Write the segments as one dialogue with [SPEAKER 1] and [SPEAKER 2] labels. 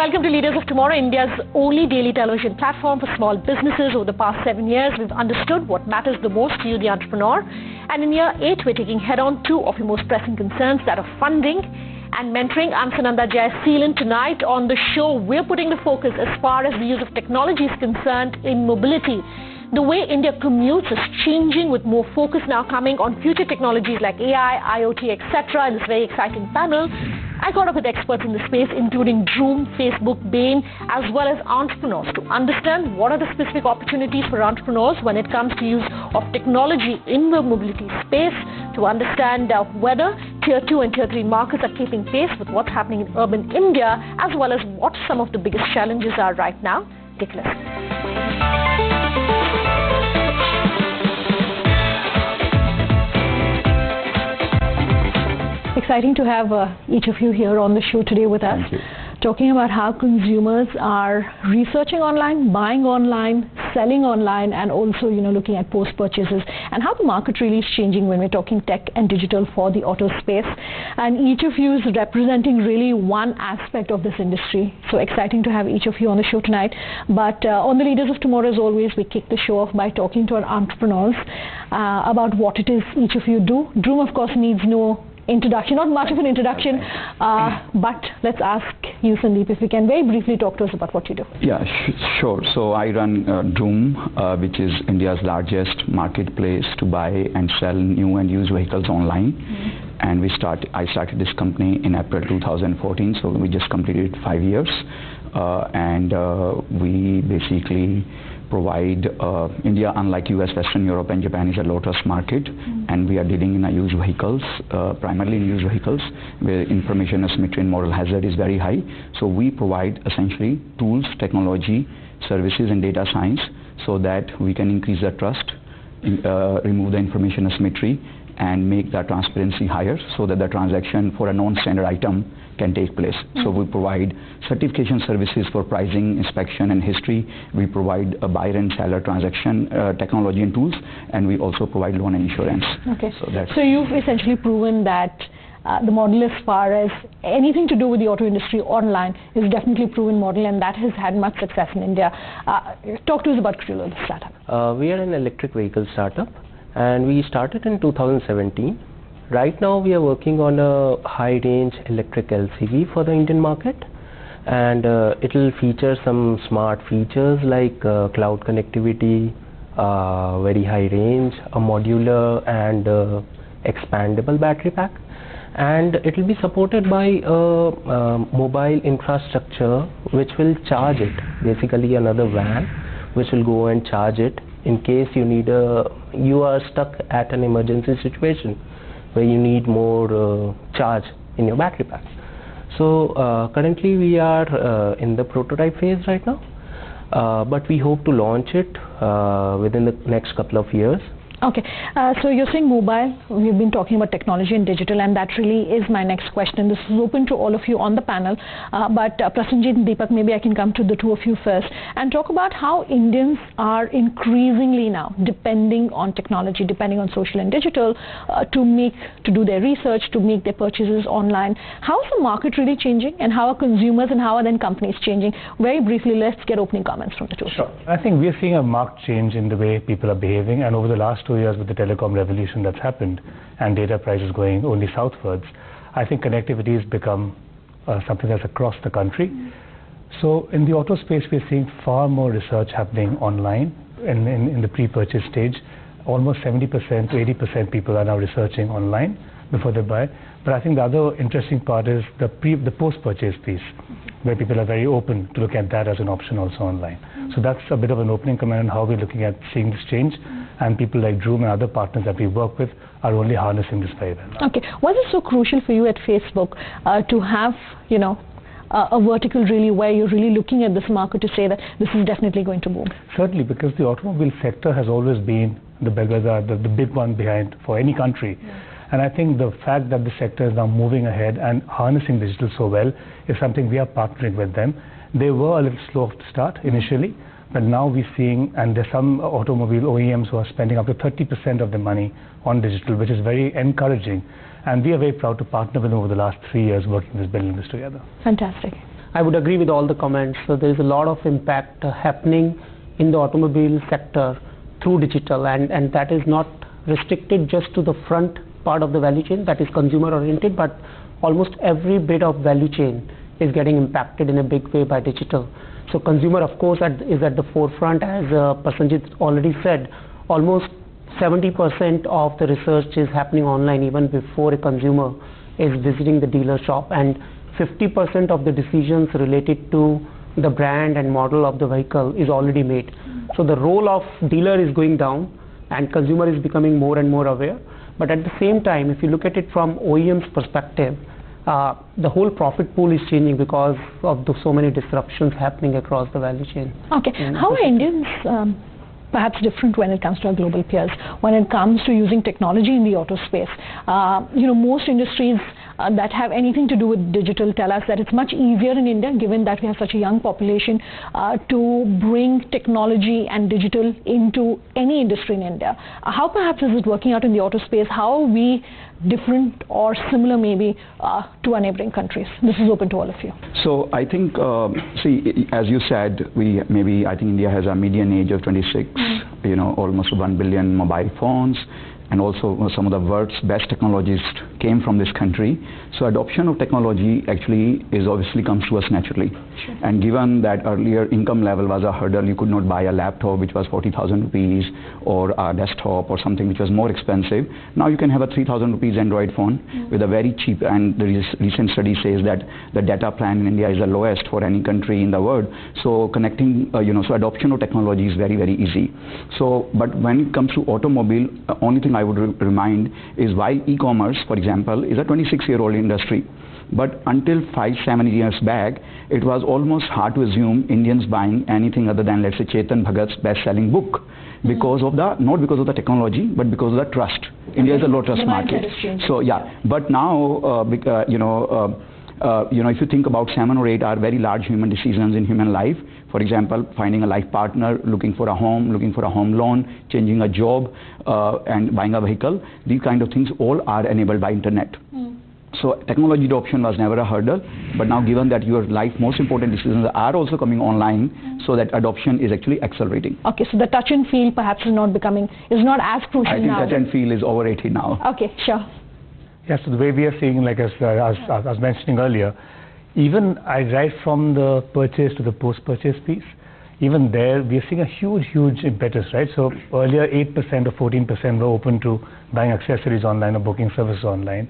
[SPEAKER 1] welcome to Leaders of Tomorrow, India's only daily television platform for small businesses. Over the past 7 years, we've understood what matters the most to you, the entrepreneur. And in year 8, we're taking head-on 2 of your most pressing concerns, that of funding and mentoring. I'm Sananda Jayaseelan. Tonight on the show, we're putting the focus as far as the use of technology is concerned in mobility. The way India commutes is changing, with more focus now coming on future technologies like AI, IoT, etc. in this very exciting panel. I caught up with experts in the space, including Droom, Facebook, Bain, as well as entrepreneurs, to understand what are the specific opportunities for entrepreneurs when it comes to use of technology in the mobility space, to understand whether Tier 2 and Tier 3 markets are keeping pace with what's happening in urban India, as well as what some of the biggest challenges are right now. Take a listen. Exciting to have each of you here on the show today with us, talking about how consumers are researching online, buying online, selling online, and also, looking at post-purchases, and how the market really is changing when we're talking tech and digital for the auto space. And each of you is representing really one aspect of this industry. So exciting to have each of you on the show tonight. But on the Leaders of Tomorrow, as always, we kick the show off by talking to our entrepreneurs about what it is each of you do. Droom, of course, needs no introduction, not much of an introduction, but let's ask you, Sandeep, if you can very briefly talk to us about what you do.
[SPEAKER 2] Yeah, sure. So I run Droom, which is India's largest marketplace to buy and sell new and used vehicles online. And I started this company in April 2014, so we just completed 5 years. And we basically provide India, unlike US, Western Europe and Japan, is a low-trust market, and we are dealing in used vehicles, primarily in used vehicles, where information asymmetry and moral hazard is very high. So we provide essentially tools, technology, services and data science so that we can increase the trust, remove the information asymmetry, and make the transparency higher so that the transaction for a non-standard item can take place. So we provide certification services for pricing, inspection and history. We provide a buyer and seller transaction technology and tools, and we also provide loan and insurance.
[SPEAKER 1] Okay. So you've essentially proven that the model, as far as anything to do with the auto industry online, is definitely a proven model, and that has had much success in India. Talk to us about Cruel, the startup.
[SPEAKER 3] We are an electric vehicle startup, and we started in 2017. Right now we are working on a high-range electric LCV for the Indian market, and it will feature some smart features like cloud connectivity, very high range, a modular and expandable battery pack, and it will be supported by a mobile infrastructure which will charge it, basically another van which will go and charge it in case you are stuck at an emergency situation where you need more charge in your battery pack. So currently we are in the prototype phase right now, but we hope to launch it within the next couple of years.
[SPEAKER 1] Okay, so you're saying mobile, we've been talking about technology and digital, and that really is my next question. This is open to all of you on the panel, but Prasenjit and Deepak, maybe I can come to the two of you first and talk about how Indians are increasingly now depending on technology, depending on social and digital to do their research, to make their purchases online. How is the market really changing, and how are consumers and how are then companies changing? Very briefly, let's get opening comments from the two.
[SPEAKER 4] Sure. I think we're seeing a marked change in the way people are behaving, and over the last 2 years with the telecom revolution that's happened and data prices going only southwards, I think connectivity has become something that's across the country. So in the auto space, we're seeing far more research happening online in the pre-purchase stage. Almost 70% to 80% people are now researching online before they buy. But I think the other interesting part is the post-purchase piece, where people are very open to look at that as an option also online. So that's a bit of an opening comment on how we're looking at seeing this change, and people like Droom and other partners that we work with are only harnessing this very well.
[SPEAKER 1] Okay, was it so crucial for you at Facebook to have, a vertical really where you're really looking at this market to say that this is definitely going to boom?
[SPEAKER 4] Certainly, because the automobile sector has always been the bellwether, the big one behind for any country. And I think the fact that the sector is now moving ahead and harnessing digital so well is something we are partnering with them. They were a little slow to start initially, but now we're seeing, and there's some automobile OEMs who are spending up to 30% of their money on digital, which is very encouraging. And we are very proud to partner with them over the last 3 years working this, building this together.
[SPEAKER 1] Fantastic.
[SPEAKER 5] I would agree with all the comments. So there is a lot of impact happening in the automobile sector through digital, and that is not restricted just to the front part of the value chain that is consumer oriented, but almost every bit of value chain is getting impacted in a big way by digital. So consumer, of course, is at the forefront. As Prasenjit already said, almost 70% of the research is happening online even before a consumer is visiting the dealer shop, and 50% of the decisions related to the brand and model of the vehicle is already made. So the role of dealer is going down and consumer is becoming more and more aware. But at the same time, if you look at it from OEM's perspective, the whole profit pool is changing because of so many disruptions happening across the value chain.
[SPEAKER 1] Okay, how are Indians perhaps different when it comes to our global peers, when it comes to using technology in the auto space? Most industries that have anything to do with digital tell us that it's much easier in India, given that we have such a young population, to bring technology and digital into any industry in India. How perhaps is it working out in the auto space? How are we different or similar maybe to our neighboring countries? This is open to all of you.
[SPEAKER 2] So I think, as you said, I think India has a median age of 26, almost 1 billion mobile phones, and also some of the world's best technologists came from this country. So adoption of technology actually obviously comes to us naturally. Sure. And given that earlier income level was a hurdle, you could not buy a laptop which was 40,000 rupees or a desktop or something which was more expensive. Now you can have a 3,000 rupees Android phone with a very cheap, and the recent study says that the data plan in India is the lowest for any country in the world. So connecting, so adoption of technology is very, very easy. So, but when it comes to automobile, only thing I would remind is why e-commerce, for example, is a 26-year-old industry. But until 5-7 years back, it was almost hard to assume Indians buying anything other than, let's say, Chetan Bhagat's best-selling book, because of not because of the technology, but because of the trust. India is a low-trust market. So yeah, but now, if you think about 7 or 8 are very large human decisions in human life. For example, finding a life partner, looking for a home loan, changing a job, and buying a vehicle. These kind of things all are enabled by internet. So technology adoption was never a hurdle, but now given that your life most important decisions are also coming online, so that adoption is actually accelerating. Okay, so the touch and feel perhaps is not as crucial now. I think touch and feel is overrated now. Okay, sure.
[SPEAKER 4] Yes, so the way we are seeing, like as I was mentioning earlier, even right from the purchase to the post-purchase piece, even there we are seeing a huge impetus, right? So earlier 8% or 14% were open to buying accessories online or booking services online.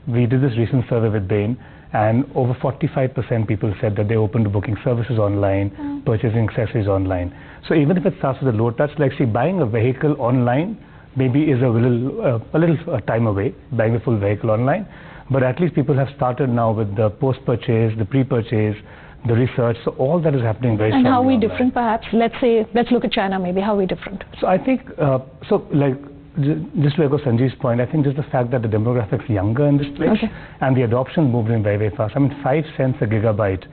[SPEAKER 4] We did this recent survey with Bain, and over 45% people said that they're open to booking services online, purchasing accessories online. So even if it starts with a low touch, like buying a vehicle online maybe is a little time away, buying the full vehicle online, but at least people have started now with the post-purchase, the pre-purchase, the research, so all that is happening very strongly. And how are we different perhaps? Let's look at China maybe, how are we different? So I think, just to echo Sanjeev's point, I think just the fact that the demographics are younger in this place, and the adoption moved in very, very fast. I mean, 5 cents a gigabyte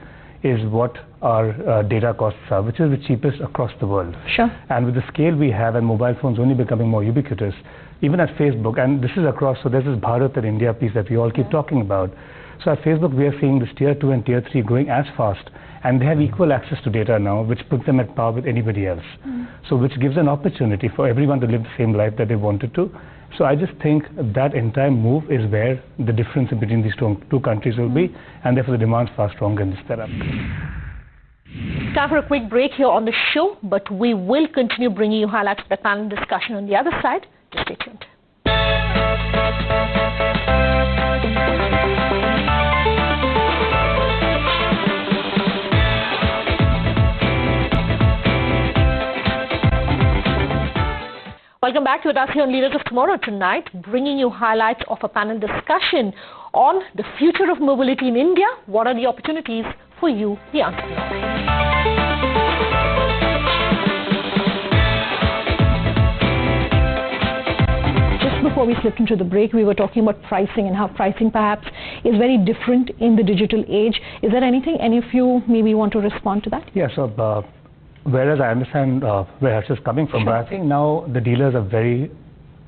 [SPEAKER 4] is what our data costs are, which is the cheapest across the world. Sure. And with the scale we have and mobile phones only becoming more ubiquitous, even at Facebook, and this is across, so there's this Bharat and India piece that we all keep talking about. So at Facebook, we are seeing this tier 2 and tier 3 growing as fast, and they have equal access to data now, which puts them at par with anybody else. So which gives an opportunity for everyone to live the same life that they wanted to. So I just think that entire move is where the difference between these two countries will be, and therefore the demand is far stronger in this setup.
[SPEAKER 1] Time for a quick break here on the show, but we will continue bringing you highlights of the panel discussion on the other side. Just stay tuned. Welcome back to us here on Leaders of Tomorrow tonight, bringing you highlights of a panel discussion on the future of mobility in India. What are the opportunities for you, the entrepreneur? Before we slipped into the break, we were talking about pricing and how pricing perhaps is very different in the digital age. Is there anything any of you maybe want to respond to that?
[SPEAKER 4] Yeah, so whereas I understand where Harsh is coming from, but I think now the dealers are very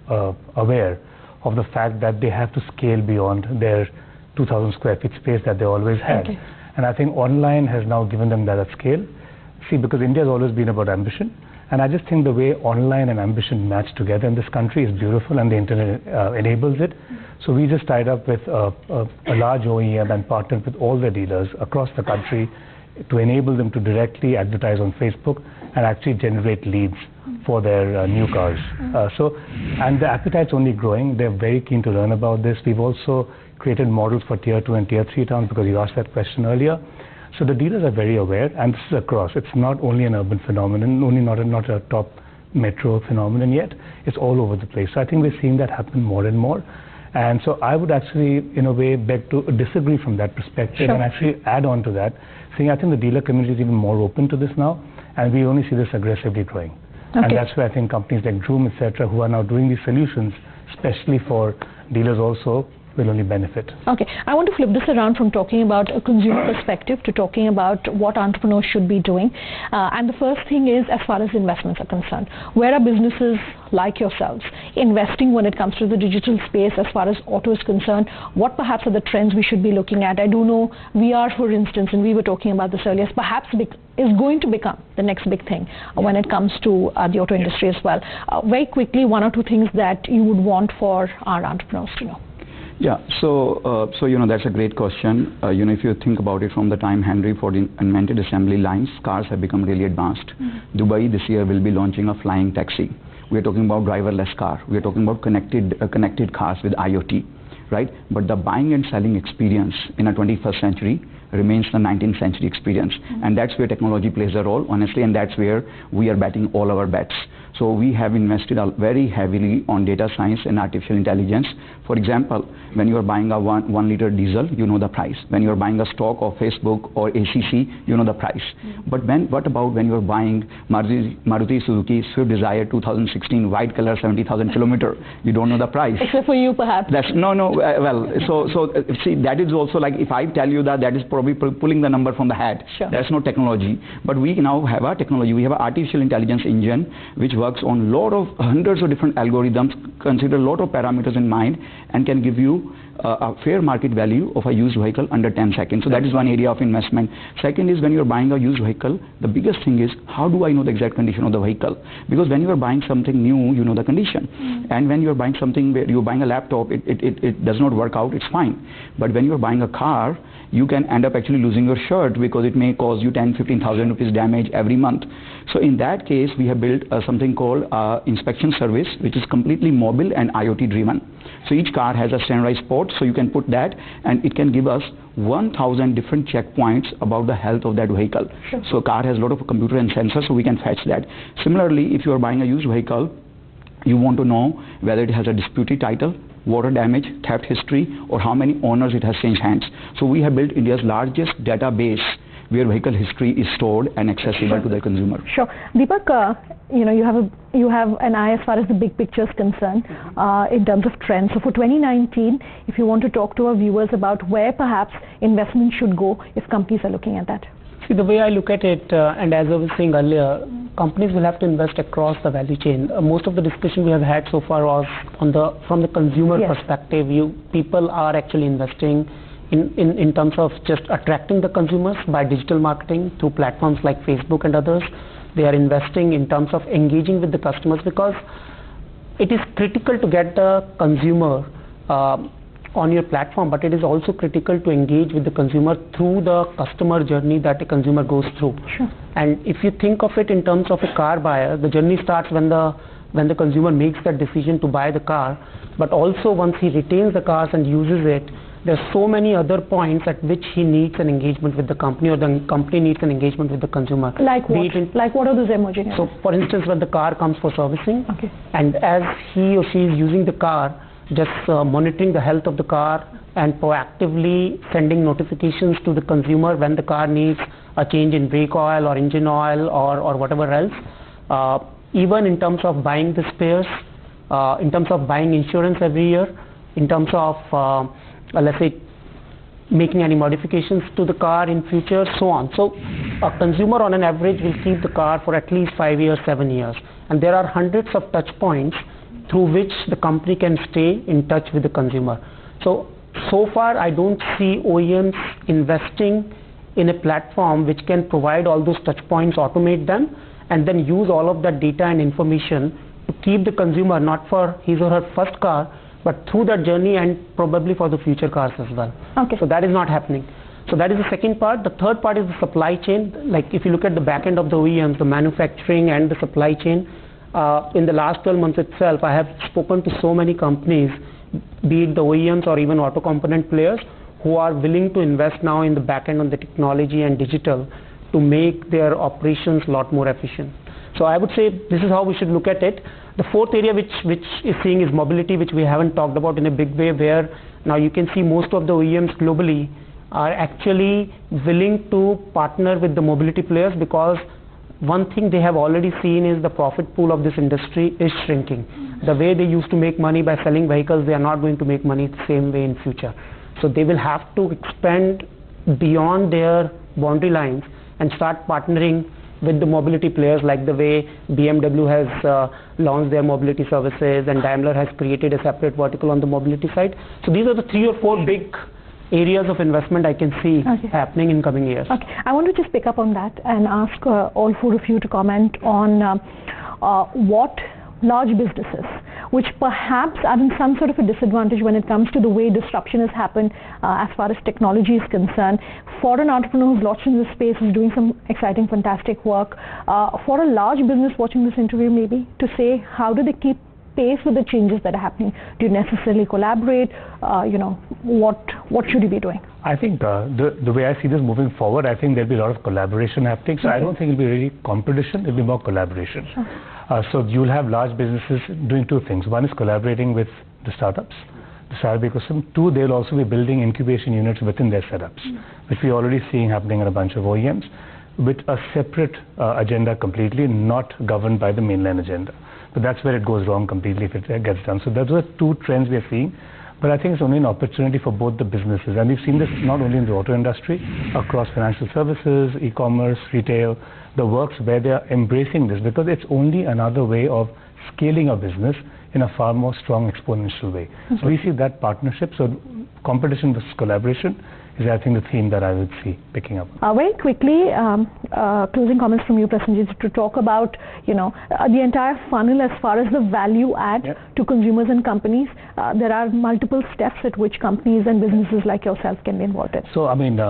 [SPEAKER 4] aware of the fact that they have to scale beyond their 2,000 square feet space that they always had. And I think online has now given them that scale. See, because India has always been about ambition. And I just think the way online and ambition match together in this country is beautiful, and the internet enables it. So we just tied up with a large OEM and partnered with all the dealers across the country to enable them to directly advertise on Facebook and actually generate leads for their new cars. And the appetite's only growing. They're very keen to learn about this. We've also created models for tier 2 and tier 3 towns, because you asked that question earlier. So the dealers are very aware, and this is across. It's not only an urban phenomenon, not a top metro phenomenon yet. It's all over the place. So I think we're seeing that happen more and more. And so I would actually, in a way, beg to disagree from that perspective, and actually add on to that, saying I think the dealer community is even more open to this now, and we only see this aggressively growing. And that's where I think companies like Droom, etc., who are now doing these solutions, especially for dealers also, will only benefit.
[SPEAKER 1] Okay, I want to flip this around from talking about a consumer perspective to talking about what entrepreneurs should be doing. And the first thing is, as far as investments are concerned, where are businesses like yourselves investing when it comes to the digital space as far as auto is concerned? What perhaps are the trends we should be looking at? I do know VR, for instance, and we were talking about this earlier, perhaps is going to become the next big thing when it comes to the auto industry as well. Very quickly, one or two things that you would want for our entrepreneurs to know.
[SPEAKER 2] Yeah, so that's a great question. If you think about it, from the time Henry Ford invented assembly lines, cars have become really advanced. Dubai this year will be launching a flying taxi. We are talking about driverless car. We are talking about connected cars with IoT, right? But the buying and selling experience in a 21st century remains the 19th century experience. And that's where technology plays a role, honestly, and that's where we are betting all our bets. So we have invested very heavily on data science and artificial intelligence. For example, when you are buying a 1 liter diesel, you know the price. When you are buying a stock of Facebook or ACC, you know the price. But what about when you are buying Maruti Suzuki Swift Desire 2016 white color 70,000 kilometer? You don't know the price.
[SPEAKER 1] Except for you, perhaps.
[SPEAKER 2] See, that is also like, if I tell you that is probably pulling the number from the hat. That's no technology. But we now have a technology. We have an artificial intelligence engine which works on hundreds of different algorithms, consider a lot of parameters in mind, and can give you a fair market value of a used vehicle under 10 seconds. So that is one area of investment. Second is, when you're buying a used vehicle, the biggest thing is, how do I know the exact condition of the vehicle? Because when you're buying something new, you know the condition. And when you're buying something, where you're buying a laptop, it does not work out, it's fine. But when you're buying a car, you can end up actually losing your shirt, because it may cause you 10,000-15,000 rupees damage every month. So in that case, we have built something called inspection service, which is completely mobile and IoT driven. So each car has a standardized port, so you can put that, and it can give us 1,000 different checkpoints about the health of that vehicle. So car has a lot of computer and sensors, so we can fetch that. Similarly, if you are buying a used vehicle, you want to know whether it has a disputed title, water damage, theft history, or how many owners it has changed hands. So we have built India's largest database where vehicle history is stored and accessible to the consumer.
[SPEAKER 1] Sure. Deepak, you have an eye as far as the big picture is concerned in terms of trends. So for 2019, if you want to talk to our viewers about where perhaps investment should go if companies are looking at that.
[SPEAKER 5] See, the way I look at it, and as I was saying earlier, companies will have to invest across the value chain. Most of the discussion we have had so far was from the consumer perspective. People are actually investing in terms of just attracting the consumers by digital marketing through platforms like Facebook and others. They are investing in terms of engaging with the customers, because it is critical to get the consumer on your platform, but it is also critical to engage with the consumer through the customer journey that a consumer goes through. And if you think of it in terms of a car buyer, the journey starts when the consumer makes that decision to buy the car, but also once he retains the cars and uses it, there's so many other points at which he needs an engagement with the company, or the company needs an engagement with the consumer.
[SPEAKER 1] Like what? Like what are those emerging areas?
[SPEAKER 5] So for instance, when the car comes for servicing, and as he or she is using the car, just monitoring the health of the car and proactively sending notifications to the consumer when the car needs a change in brake oil or engine oil or whatever else. Even in terms of buying the spares, in terms of buying insurance every year, in terms of let's say making any modifications to the car in future, so on. So a consumer on an average will keep the car for at least 5 years, 7 years, and there are hundreds of touch points through which the company can stay in touch with the consumer. So far I don't see OEMs investing in a platform which can provide all those touch points, automate them, and then use all of that data and information to keep the consumer not for his or her first car, but through that journey and probably for the future cars as well.
[SPEAKER 1] Okay.
[SPEAKER 5] So that is not happening. So that is the second part. The third part is the supply chain. Like if you look at the back end of the OEMs, the manufacturing and the supply chain, in the last 12 months itself, I have spoken to so many companies, be it the OEMs or even auto component players, who are willing to invest now in the back end on the technology and digital to make their operations a lot more efficient. So I would say this is how we should look at it. The fourth area which is seeing is mobility, which we haven't talked about in a big way, where now you can see most of the OEMs globally are actually willing to partner with the mobility players, because one thing they have already seen is the profit pool of this industry is shrinking. The way they used to make money by selling vehicles, they are not going to make money the same way in future. So they will have to expand beyond their boundary lines and start partnering with the mobility players, like the way BMW has launched their mobility services and Daimler has created a separate vertical on the mobility side. So these are the 3 or 4 big areas of investment I can see happening in coming years.
[SPEAKER 1] Okay, I want to just pick up on that and ask all 4 of you to comment on what large businesses, which perhaps are in some sort of a disadvantage when it comes to the way disruption has happened as far as technology is concerned. For an entrepreneur who's launched in this space, is doing some exciting, fantastic work. For a large business watching this interview, maybe to say, how do they keep pace with the changes that are happening? Do you necessarily collaborate? What should you be doing?
[SPEAKER 4] I think the way I see this moving forward, I think there'll be a lot of collaboration happening. So I don't think it'll be really competition, it'll be more collaboration.
[SPEAKER 1] Sure.
[SPEAKER 4] So you'll have large businesses doing 2 things. One is collaborating with the startups, the startup ecosystem. 2, they'll also be building incubation units within their setups, which we're already seeing happening in a bunch of OEMs, with a separate agenda completely, not governed by the mainline agenda. But that's where it goes wrong completely if it gets done. So those are 2 trends we are seeing. But I think it's only an opportunity for both the businesses. And we've seen this not only in the auto industry, across financial services, e-commerce, retail, the works where they are embracing this, because it's only another way of scaling a business in a far more strong exponential way. So we see that partnership. So competition versus collaboration is, I think, the theme that I would see picking up.
[SPEAKER 1] Very quickly, closing comments from you, Prasenjit, to talk about the entire funnel as far as the value add to consumers and companies. There are multiple steps at which companies and businesses like yourself can be involved in.
[SPEAKER 4] So I mean,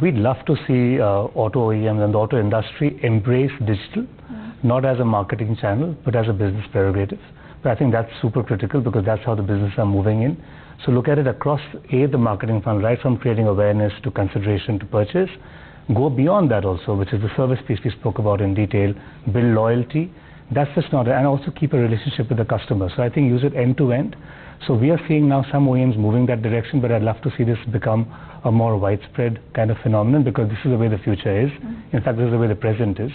[SPEAKER 4] we'd love to see auto OEMs and the auto industry embrace digital, not as a marketing channel, but as a business prerogative. But I think that's super critical, because that's how the businesses are moving in. So look at it across the marketing funnel, right from creating awareness to consideration to purchase. Go beyond that also, which is the service piece we spoke about in detail, build loyalty. That's just not it. And also keep a relationship with the customer. So I think use it end to end. So we are seeing now some OEMs moving that direction, but I'd love to see this become a more widespread kind of phenomenon, because this is the way the future is. In fact, this is the way the present is.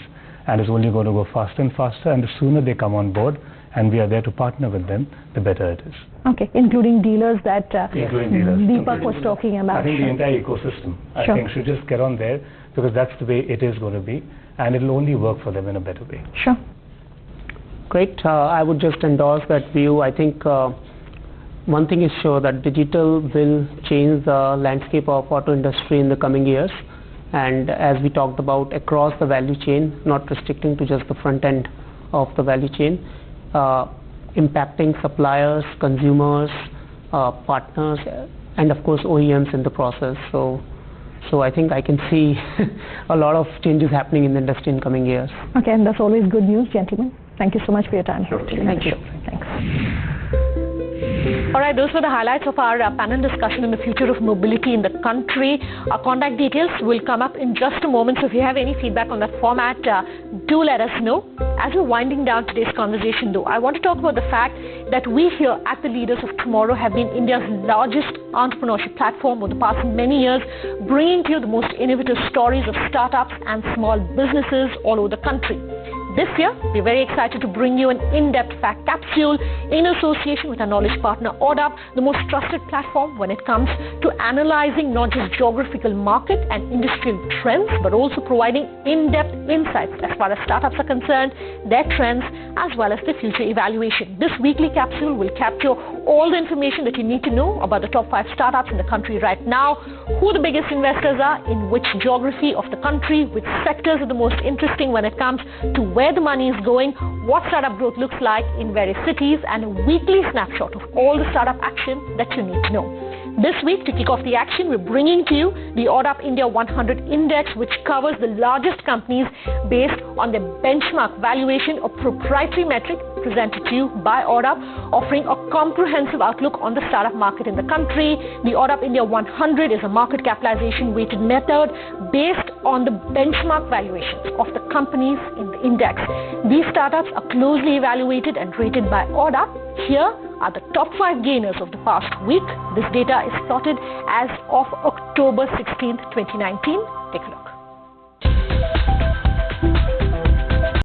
[SPEAKER 4] And it's only going to go faster and faster. And the sooner they come on board, and we are there to partner with them, the better it is.
[SPEAKER 1] Okay, including dealers that Deepak was talking about.
[SPEAKER 4] I think the entire ecosystem, I think, should just get on there, because that's the way it is going to be, and it'll only work for them in a better way.
[SPEAKER 1] Sure.
[SPEAKER 5] Great. I would just endorse that view. I think one thing is sure, that digital will change the landscape of auto industry in the coming years. And as we talked about, across the value chain, not restricting to just the front end of the value chain, impacting suppliers, consumers, partners, and of course OEMs in the process. So I think I can see a lot of changes happening in the industry in coming years.
[SPEAKER 1] Okay, and that's always good news, gentlemen. Thank you so much for your time.
[SPEAKER 5] Sure. Thank you.
[SPEAKER 1] Thanks. All right, those were the highlights of our panel discussion on the future of mobility in the country. Our contact details will come up in just a moment, so if you have any feedback on that format, do let us know. As we're winding down today's conversation, though, I want to talk about the fact that we here at the Leaders of Tomorrow have been India's largest entrepreneurship platform over the past many years, bringing to you the most innovative stories of startups and small businesses all over the country. This year, we're very excited to bring you an in-depth fact capsule in association with our knowledge partner ODUP, the most trusted platform when it comes to analyzing not just geographical market and industrial trends, but also providing in-depth insights as far as startups are concerned, their trends, as well as the future evaluation. This weekly capsule will capture all the information that you need to know about the top 5 startups in the country right now, who the biggest investors are, in which geography of the country, which sectors are the most interesting when it comes to where the money is going, what startup growth looks like in various cities, and a weekly snapshot of all the startup action that you need to know. This week, to kick off the action, we're bringing to you the ODUP India 100 Index, which covers the largest companies based on their benchmark valuation, a proprietary metric presented to you by ODUP, offering a comprehensive outlook on the startup market in the country. The ODUP India 100 is a market capitalization weighted method based on the benchmark valuations of the companies in the index. These startups are closely evaluated and rated by ODUP. Here are the top 5 gainers of the past week. This data is plotted as of October 16th, 2019. Take a look.